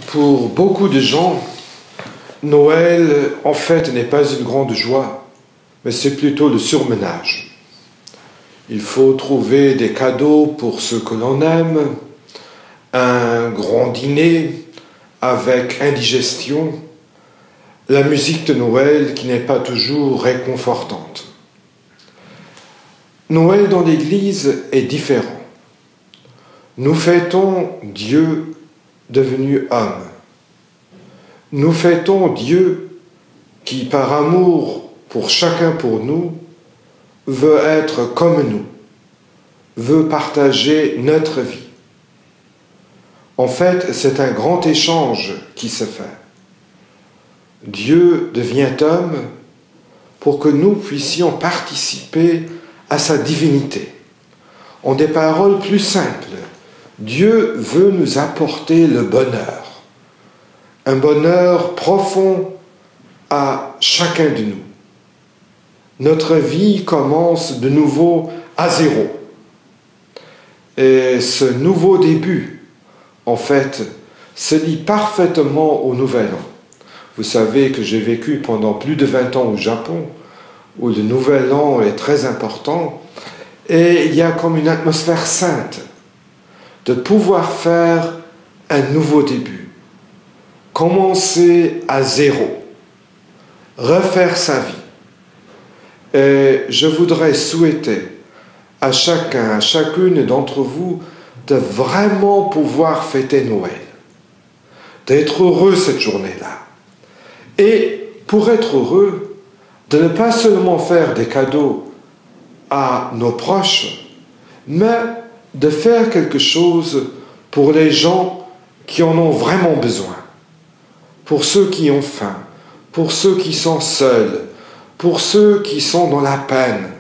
Pour beaucoup de gens, Noël, en fait, n'est pas une grande joie, mais c'est plutôt le surmenage. Il faut trouver des cadeaux pour ceux que l'on aime, un grand dîner avec indigestion, la musique de Noël qui n'est pas toujours réconfortante. Noël dans l'Église est différent. Nous fêtons Dieu devenu homme. Nous fêtons Dieu qui, par amour pour chacun pour nous, veut être comme nous, veut partager notre vie. En fait, c'est un grand échange qui se fait. Dieu devient homme pour que nous puissions participer à sa divinité. En des paroles plus simples, Dieu veut nous apporter le bonheur, un bonheur profond à chacun de nous. Notre vie commence de nouveau à zéro. Et ce nouveau début, en fait, se lie parfaitement au Nouvel An. Vous savez que j'ai vécu pendant plus de 20 ans au Japon, où le Nouvel An est très important, et il y a comme une atmosphère sainte de pouvoir faire un nouveau début, commencer à zéro, refaire sa vie. Et je voudrais souhaiter à chacun, à chacune d'entre vous, de vraiment pouvoir fêter Noël, d'être heureux cette journée-là. Et pour être heureux, de ne pas seulement faire des cadeaux à nos proches, mais de faire quelque chose pour les gens qui en ont vraiment besoin, pour ceux qui ont faim, pour ceux qui sont seuls, pour ceux qui sont dans la peine,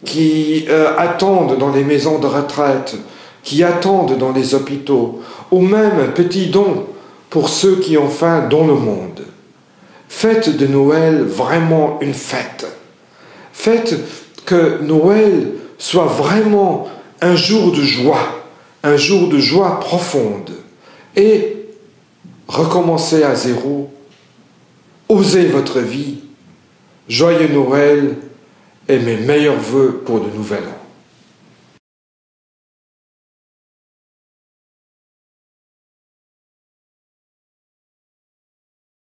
qui attendent dans les maisons de retraite, qui attendent dans les hôpitaux, ou même un petit don pour ceux qui ont faim dans le monde. Faites de Noël vraiment une fête. Faites que Noël soit vraiment un jour de joie profonde. Et recommencez à zéro, osez votre vie. Joyeux Noël et mes meilleurs vœux pour le Nouvel An.